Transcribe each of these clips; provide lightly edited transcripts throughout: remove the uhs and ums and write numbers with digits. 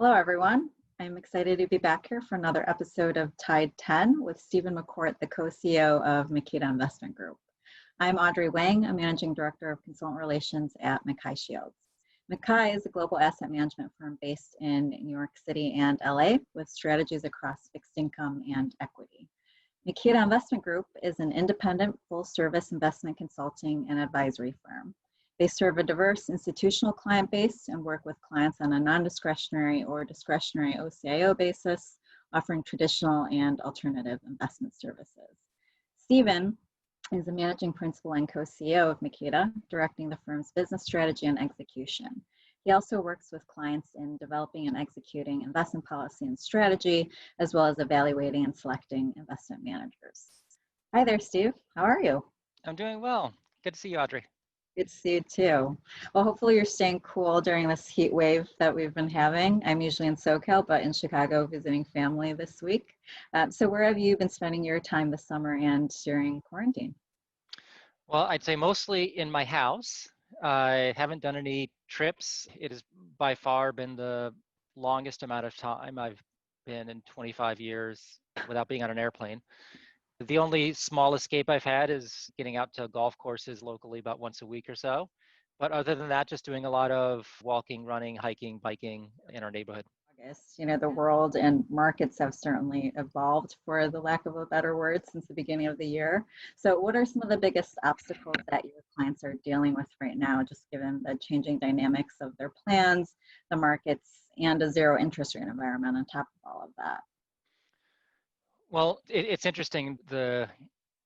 Hello, everyone. I'm excited to be back here for another episode of Tide 10 with Stephen McCourt, the co-CEO of Meketa Investment Group. I'm Audrey Wang, a Managing Director of Consultant Relations at MacKay Shields. MacKay is a global asset management firm based in New York City and LA with strategies across fixed income and equity. Meketa Investment Group is an independent, full-service investment consulting and advisory firm. They serve a diverse institutional client base and work with clients on a non-discretionary or discretionary OCIO basis, offering traditional and alternative investment services. Stephen is the managing principal and co-CEO of Meketa, directing the firm's business strategy and execution. He also works with clients in developing and executing investment policy and strategy, as well as evaluating and selecting investment managers. Hi there, Steve. How are you? I'm doing well. Good to see you, Audrey. Good to see you too. Well, hopefully you're staying cool during this heat wave that we've been having. I'm usually in SoCal, but in Chicago visiting family this week. So where have you been spending your time this summer and during quarantine? Well, I'd say mostly in my house. I haven't done any trips. It has by far been the longest amount of time I've been in 25 years without being on an airplane. The only small escape I've had is getting out to golf courses locally about once a week or so. But other than that, just doing a lot of walking, running, hiking, biking in our neighborhood. You know, the world and markets have certainly evolved, for the lack of a better word, since the beginning of the year. So what are some of the biggest obstacles that your clients are dealing with right now, just given the changing dynamics of their plans, the markets, and a zero interest rate environment on top of all of that? Well, it's interesting. The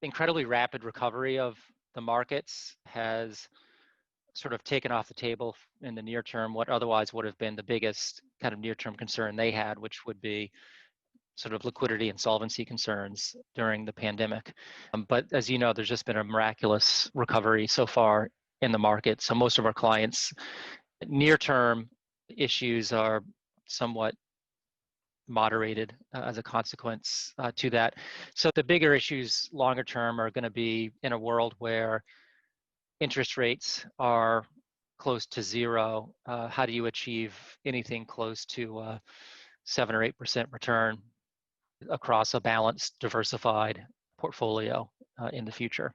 incredibly rapid recovery of the markets has sort of taken off the table in the near term what otherwise would have been the biggest kind of near-term concern they had, which would be sort of liquidity and solvency concerns during the pandemic. But as you know, there's just been a miraculous recovery so far in the market. So most of our clients' near-term issues are somewhat moderated as a consequence to that. So the bigger issues longer term are going to be in a world where interest rates are close to zero. How do you achieve anything close to 7 or 8% return across a balanced, diversified portfolio in the future?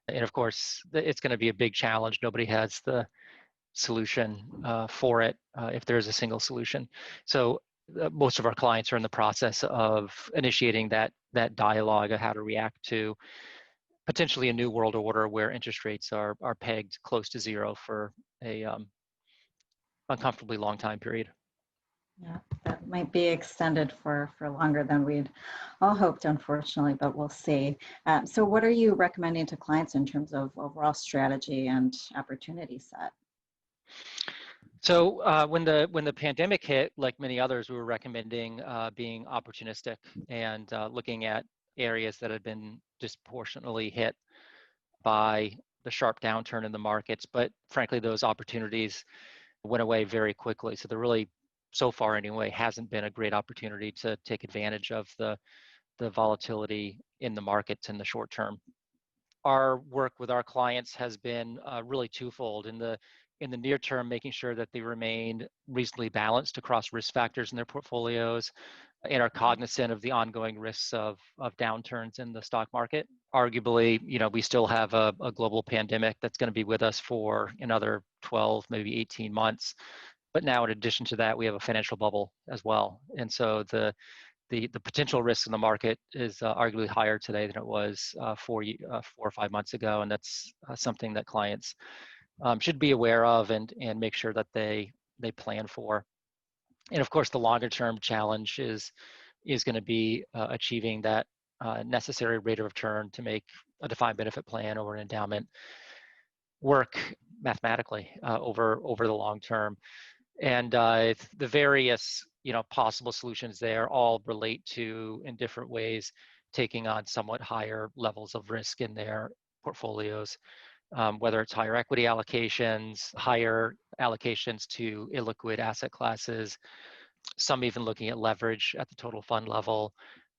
And of course, it's going to be a big challenge. Nobody has the solution for it if there's a single solution. So most of our clients are in the process of initiating that dialogue of how to react to potentially a new world order where interest rates are pegged close to zero for a uncomfortably long time period. Yeah, that might be extended for longer than we'd all hoped, unfortunately, but we'll see. So what are you recommending to clients in terms of overall strategy and opportunity set? So when the pandemic hit, like many others, we were recommending being opportunistic and looking at areas that had been disproportionately hit by the sharp downturn in the markets. But frankly, those opportunities went away very quickly. So there really, so far anyway, hasn't been a great opportunity to take advantage of the volatility in the markets in the short term. Our work with our clients has been really twofold. In the near term, making sure that they remain reasonably balanced across risk factors in their portfolios and are cognizant of the ongoing risks of downturns in the stock market. Arguably, you know, we still have a global pandemic that's going to be with us for another 12, maybe 18 months. But now, in addition to that, we have a financial bubble as well. And so the potential risk in the market is arguably higher today than it was 4 or 5 months ago. And that's something that clients should be aware of and make sure that they plan for. And of course, the longer term challenge is going to be achieving that necessary rate of return to make a defined benefit plan or an endowment work mathematically over the long term. And the various possible solutions there all relate to, in different ways, taking on somewhat higher levels of risk in their portfolios. Whether it's higher equity allocations, higher allocations to illiquid asset classes, some even looking at leverage at the total fund level,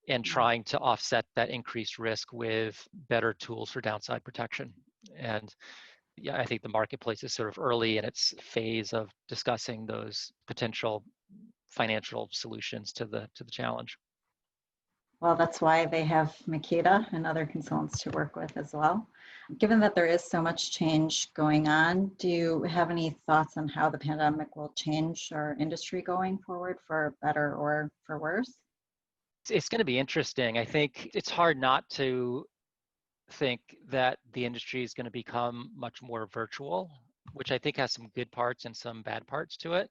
and trying to offset that increased risk with better tools for downside protection. And yeah, I think the marketplace is sort of early in its phase of discussing those potential financial solutions to the challenge. Well, that's why they have Meketa and other consultants to work with as well. Given that there is so much change going on, do you have any thoughts on how the pandemic will change our industry going forward for better or for worse? It's going to be interesting. I think it's hard not to think that the industry is going to become much more virtual, which I think has some good parts and some bad parts to it.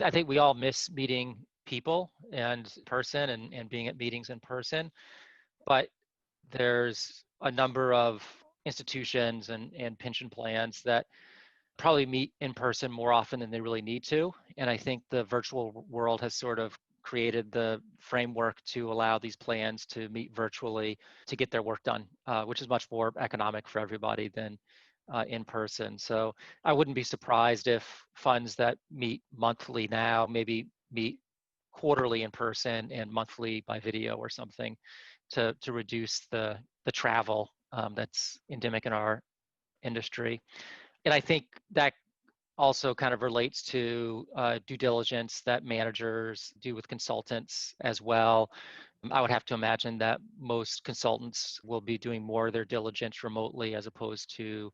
I think we all miss meeting people and person and being at meetings in person, but there's a number of institutions and pension plans that probably meet in person more often than they really need to. And I think the virtual world has sort of created the framework to allow these plans to meet virtually to get their work done, which is much more economic for everybody than in person. So I wouldn't be surprised if funds that meet monthly now maybe meet quarterly in person and monthly by video or something to reduce the travel that's endemic in our industry. And I think that also kind of relates to due diligence that managers do with consultants as well. I would have to imagine that most consultants will be doing more of their diligence remotely as opposed to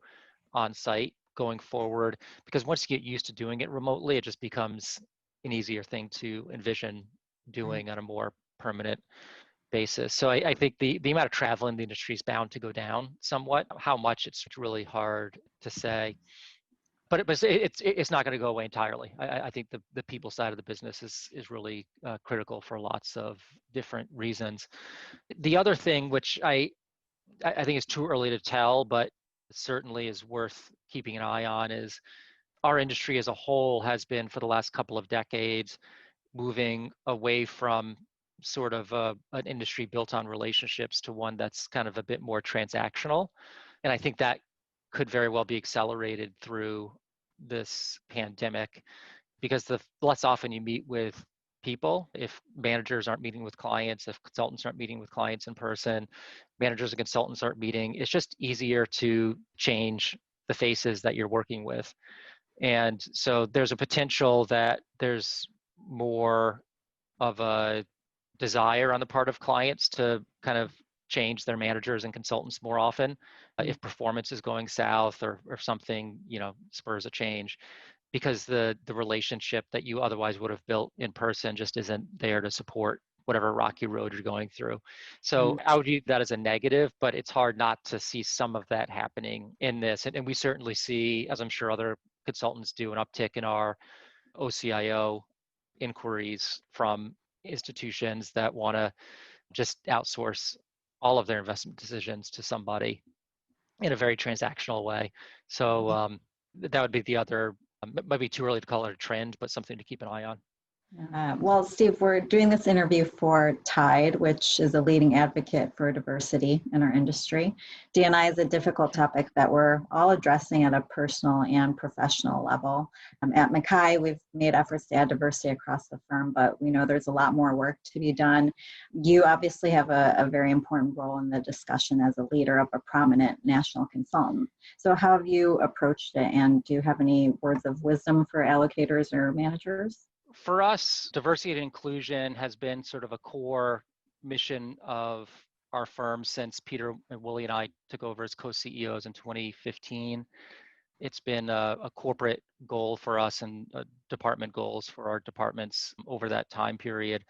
on site going forward, because once you get used to doing it remotely, it just becomes an easier thing to envision doing on a more permanent basis. So I think the amount of travel in the industry is bound to go down somewhat. How much, it's really hard to say. But it's not going to go away entirely. I think the people side of the business is really critical for lots of different reasons. The other thing, which I think is too early to tell, but certainly is worth keeping an eye on, is our industry as a whole has been for the last couple of decades moving away from sort of an industry built on relationships to one that's kind of a bit more transactional. And I think that could very well be accelerated through this pandemic, because the less often you meet with people, if managers aren't meeting with clients, if consultants aren't meeting with clients in person, managers and consultants aren't meeting, it's just easier to change the faces that you're working with. And so there's a potential that there's more of a desire on the part of clients to kind of change their managers and consultants more often if performance is going south or something, spurs a change, because the relationship that you otherwise would have built in person just isn't there to support whatever rocky road you're going through. So I would view that as a negative, but it's hard not to see some of that happening in this. And we certainly see, as I'm sure other consultants do, an uptick in our OCIO inquiries from institutions that want to just outsource all of their investment decisions to somebody in a very transactional way. So that would be the other, might be too early to call it a trend, but something to keep an eye on. Well, Steve, we're doing this interview for TIDE, which is a leading advocate for diversity in our industry. D&I is a difficult topic that we're all addressing at a personal and professional level. At MacKay, we've made efforts to add diversity across the firm, but we know there's a lot more work to be done. You obviously have a very important role in the discussion as a leader of a prominent national consultant. So how have you approached it, and do you have any words of wisdom for allocators or managers? For us, diversity and inclusion has been sort of a core mission of our firm since Peter and Willie and I took over as co-CEOs in 2015. It's been a corporate goal for us and department goals for our departments over that time period.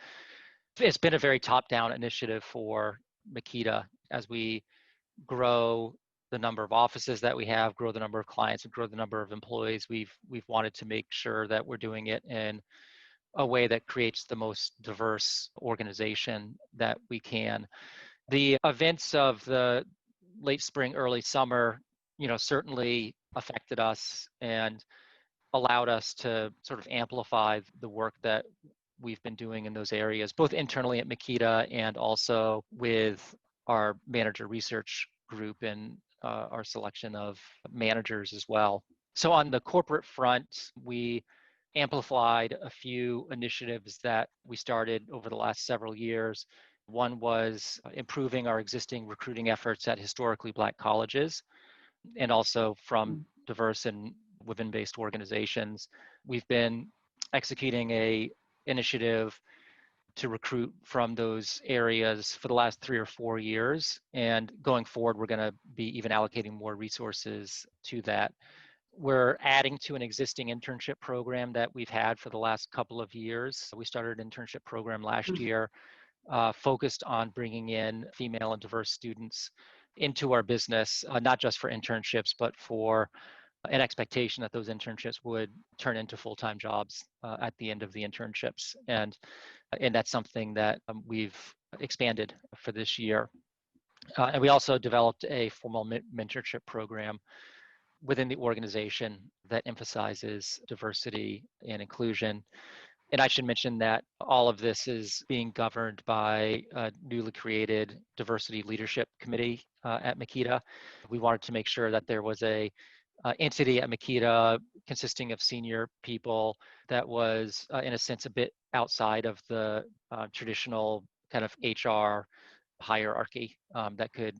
It's been a very top-down initiative for Meketa as we grow the number of offices that we have, grow the number of clients, and grow the number of employees. We've wanted to make sure that we're doing it in a way that creates the most diverse organization that we can. The events of the late spring, early summer, certainly affected us and allowed us to sort of amplify the work that we've been doing in those areas, both internally at Meketa and also with our manager research group and our selection of managers as well. So on the corporate front, we amplified a few initiatives that we started over the last several years. One was improving our existing recruiting efforts at historically Black colleges and also from diverse and women-based organizations. We've been executing a initiative to recruit from those areas for the last 3 or 4 years. And going forward, we're going to be even allocating more resources to that. We're adding to an existing internship program that we've had for the last couple of years. We started an internship program last year, focused on bringing in female and diverse students into our business, not just for internships, but for an expectation that those internships would turn into full-time jobs at the end of the internships. And that's something that we've expanded for this year. And we also developed a formal mentorship program within the organization that emphasizes diversity and inclusion. And I should mention that all of this is being governed by a newly created diversity leadership committee at Meketa. We wanted to make sure that there was a entity at Meketa consisting of senior people that was, in a sense, a bit outside of the traditional kind of HR hierarchy that could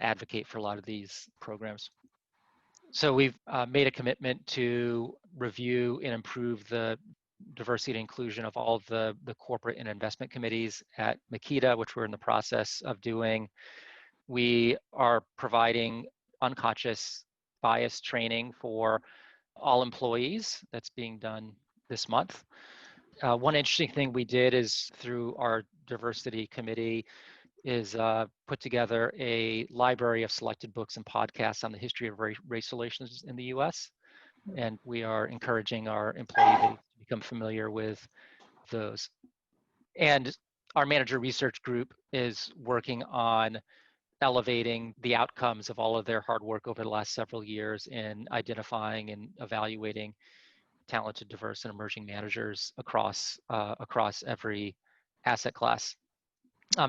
advocate for a lot of these programs. So we've made a commitment to review and improve the diversity and inclusion of all of the corporate and investment committees at Meketa, which we're in the process of doing. We are providing unconscious bias training for all employees. That's being done this month. One interesting thing we did is through our diversity committee is put together a library of selected books and podcasts on the history of race relations in the US. And we are encouraging our employee base to become familiar with those. And our manager research group is working on elevating the outcomes of all of their hard work over the last several years in identifying and evaluating talented, diverse, and emerging managers across every asset class.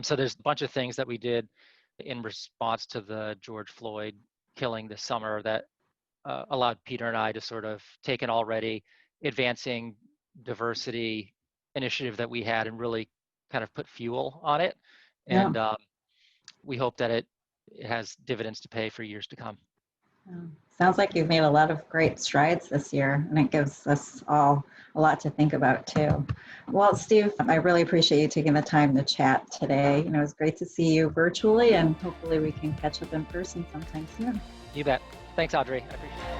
So there's a bunch of things that we did in response to the George Floyd killing this summer that allowed Peter and I to sort of take an already advancing diversity initiative that we had and really kind of put fuel on it. And we hope that it has dividends to pay for years to come. Sounds like you've made a lot of great strides this year, and it gives us all a lot to think about too. Well, Steve, I really appreciate you taking the time to chat today. It was great to see you virtually, and hopefully we can catch up in person sometime soon. You bet. Thanks, Audrey. I appreciate it.